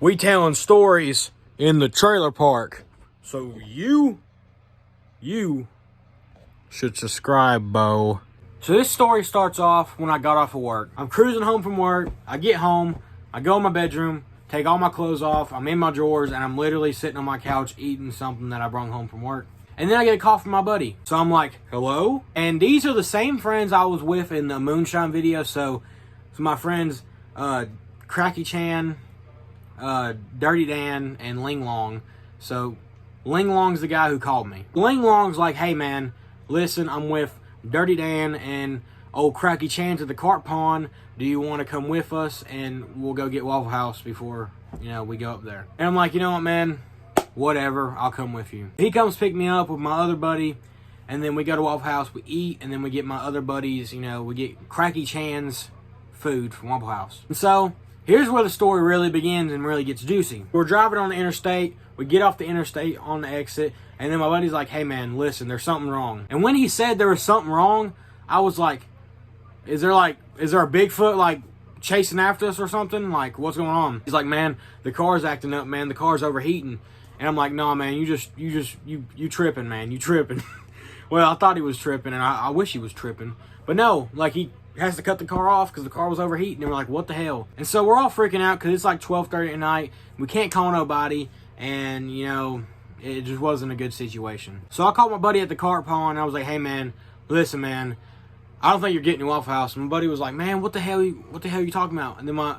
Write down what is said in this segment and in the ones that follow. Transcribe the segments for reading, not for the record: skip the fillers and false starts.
We telling stories in the trailer park. So you should subscribe, Bo. So this story starts off when I got off of work. I'm cruising home from work. I get home. I go in my bedroom, take all my clothes off. I'm in my drawers, and I'm literally sitting on my couch eating something that I brought home from work. And then I get a call from my buddy. So I'm like, hello? And these are the same friends I was with in the moonshine video. So my friends, Cracky Chan, Dirty Dan, and Ling Long. So Ling Long's the guy who called me. Ling Long's like, hey man, listen, I'm with Dirty Dan and old Cracky Chan's at the carp pond. Do you want to come with us and we'll go get Waffle House before, we go up there? And I'm like, you know what, man? Whatever, I'll come with you. He comes pick me up with my other buddy, and then we go to Waffle House, we eat, and then we get my other buddies, we get Cracky Chan's food from Waffle House. And so here's where the story really begins and really gets juicy. We're driving on the interstate. We get off the interstate on the exit, and then my buddy's like, hey man, listen, there's something wrong. And when he said there was something wrong, I was like, is there a Bigfoot chasing after us or something? Like, what's going on? He's like, man, the car's acting up, man. The car's overheating. And I'm like, nah, man, you tripping, man. You tripping. Well, I thought he was tripping, and I wish he was tripping. But no, he has to cut the car off because the car was overheating. And we're like, what the hell? And so we're all freaking out because it's like 12:30 at night. We can't call nobody. And, it just wasn't a good situation. So I called my buddy at the carp pond. And I was like, hey, man, listen, man, I don't think you're getting to Waffle House. And my buddy was like, man, what the hell are you talking about? And then my,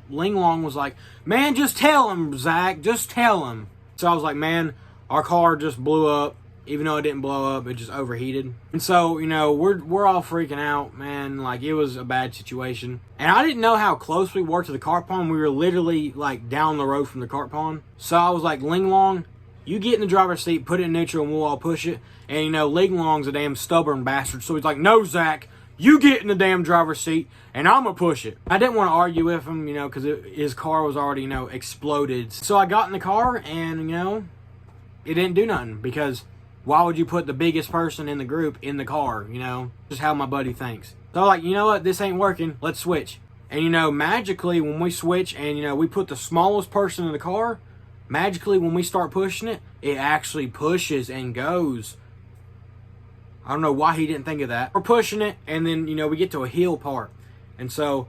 Ling Long was like, man, just tell him, Zach. Just tell him. So I was like, man, our car just blew up. Even though it didn't blow up, it just overheated. And so, we're all freaking out, man. It was a bad situation. And I didn't know how close we were to the carp pond. We were literally, down the road from the carp pond. So I was like, Ling Long, you get in the driver's seat, put it in neutral, and we'll all push it. And, Ling Long's a damn stubborn bastard. So he's like, no, Zach, you get in the damn driver's seat, and I'm going to push it. I didn't want to argue with him, because his car was already, exploded. So I got in the car, and, it didn't do nothing, because why would you put the biggest person in the group in the car, Just how my buddy thinks. So I'm like, you know what, this ain't working, let's switch. And, magically, when we switch and, we put the smallest person in the car, magically, when we start pushing it, it actually pushes and goes. I don't know why he didn't think of that. We're pushing it, and then, we get to a hill part. And so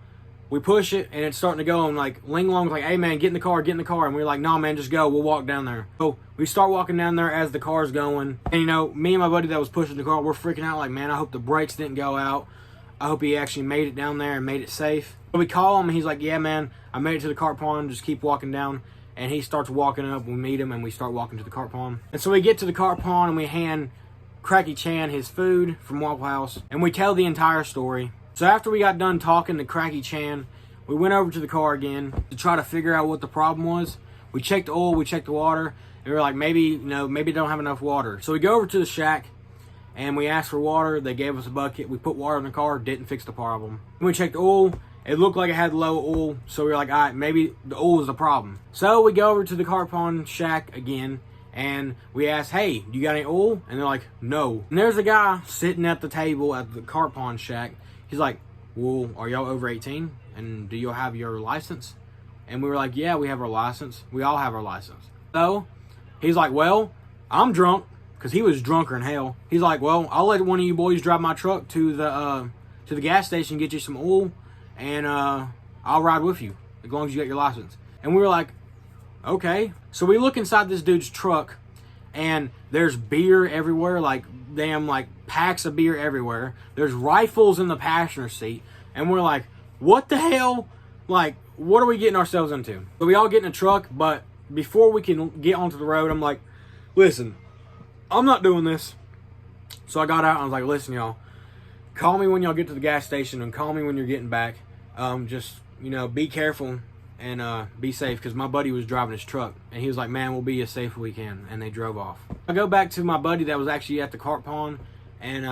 we push it, and it's starting to go, and, Ling Long's like, hey, man, get in the car. And we're like, nah, man, just go. We'll walk down there. So we start walking down there as the car's going. And, me and my buddy that was pushing the car, we're freaking out like, man, I hope the brakes didn't go out. I hope he actually made it down there and made it safe. So we call him, and he's like, yeah, man, I made it to the carp pond. Just keep walking down. And he starts walking up. We meet him, and we start walking to the carp pond. And so we get to the carp pond, and we hand Cracky Chan his food from Waffle House. And we tell the entire story. So after we got done talking to Cracky Chan, we went over to the car again to try to figure out what the problem was. We checked the oil, we checked the water, and we were like, maybe they don't have enough water. So we go over to the shack, and we asked for water. They gave us a bucket. We put water in the car, didn't fix the problem. When we checked the oil, it looked like it had low oil, so we were like, all right, maybe the oil is the problem. So we go over to the carp pond shack again, and we asked, hey, do you got any oil? And they're like, no. And there's a guy sitting at the table at the carp pond shack. He's like, well, are y'all over 18? And do you have your license? And we were like, yeah, we have our license. We all have our license. So he's like, well, I'm drunk, because he was drunker than hell. He's like, well, I'll let one of you boys drive my truck to the gas station, get you some oil, and I'll ride with you as long as you got your license. And we were like, okay. So we look inside this dude's truck, and there's beer everywhere, packs of beer everywhere. There's rifles in the passenger seat. And we're like, what the hell? What are we getting ourselves into? So we all get in a truck, but before we can get onto the road, I'm like, listen, I'm not doing this. So I got out and I was like, listen, y'all, call me when y'all get to the gas station and call me when you're getting back. Just, be careful and be safe, because my buddy was driving his truck. And he was like, man, we'll be as safe as we can. And they drove off. I go back to my buddy that was actually at the carp pond. And,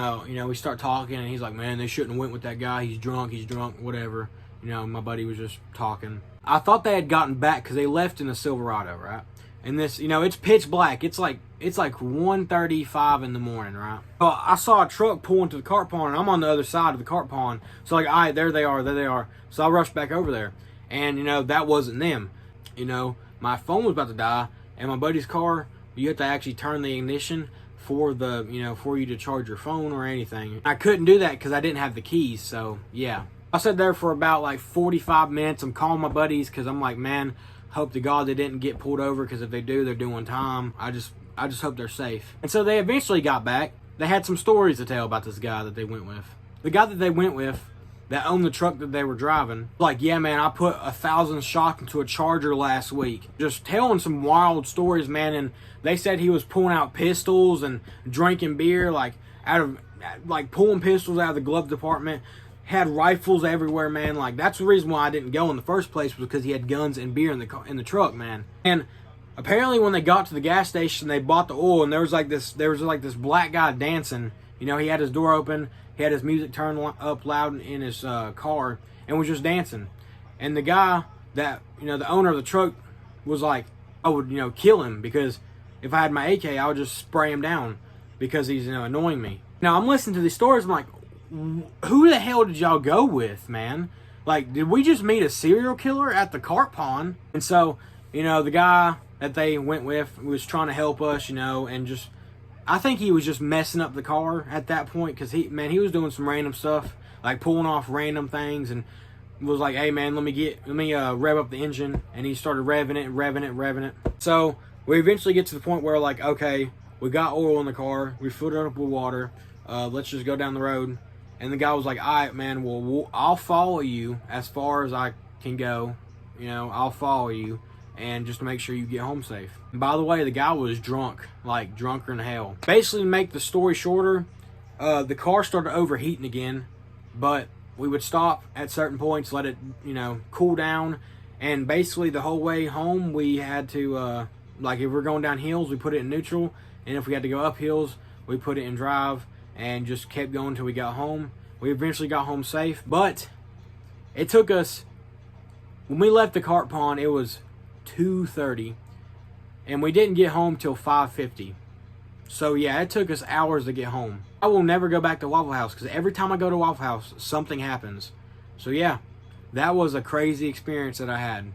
we start talking, and he's like, man, they shouldn't have went with that guy. He's drunk, whatever. My buddy was just talking. I thought they had gotten back because they left in a Silverado, right? And this, it's pitch black. It's like 1:35 in the morning, right? Well, I saw a truck pull into the carp pond, and I'm on the other side of the carp pond. So all right, there they are. So I rushed back over there. And, that wasn't them. you know, my phone was about to die, and my buddy's car, you have to actually turn the ignition for the, you know, for you to charge your phone or anything. I couldn't do that because I didn't have the keys, so yeah. I sat there for about like 45 minutes. I'm calling my buddies because I'm like, man, hope to God they didn't get pulled over, because if they do, they're doing time. I just hope they're safe. And so they eventually got back. They had some stories to tell about this guy that they went with. The guy that they went with, that owned the truck that they were driving, like, yeah, man, I put 1,000 shots into a Charger last week. Just telling some wild stories, man. And they said he was pulling out pistols and drinking beer, like pulling pistols out of the glove department. Had rifles everywhere, man. Like, that's the reason why I didn't go in the first place, was because he had guns and beer in the truck, man. And apparently, when they got to the gas station, they bought the oil, and there was like this black guy dancing. You know, he had his door open, he had his music turned up loud in his car, and was just dancing. And the guy that, you know, the owner of the truck was like, I would, you know, kill him, because if I had my AK, I would just spray him down because he's, you know, annoying me. Now I'm listening to these stories, I'm like, who the hell did y'all go with, man? Like, did we just meet a serial killer at the cart pond? And so, you know, the guy that they went with was trying to help us, you know, and just, I think he was just messing up the car at that point, because he was doing some random stuff, like pulling off random things, and was like, hey man, let me rev up the engine, and he started revving it. So we eventually get to the point where, like, okay, we got oil in the car, we filled it up with water, let's just go down the road. And the guy was like, all right, man, well, I'll follow you as far as I can go. You know, I'll follow you, and just to make sure you get home safe. And by the way, the guy was drunk, like drunker than hell. Basically, to make the story shorter, the car started overheating again, but we would stop at certain points, let it, you know, cool down. And basically, the whole way home, we had to, like, if we're going down hills, we put it in neutral. And if we had to go up hills, we put it in drive. And just kept going until we got home. We eventually got home safe, but it took us, when we left the cart pond, it was 2:30, and we didn't get home till 5:50. So yeah, it took us hours to get home. I will never go back to Waffle House, because every time I go to Waffle House, something happens. So yeah, that was a crazy experience that I had.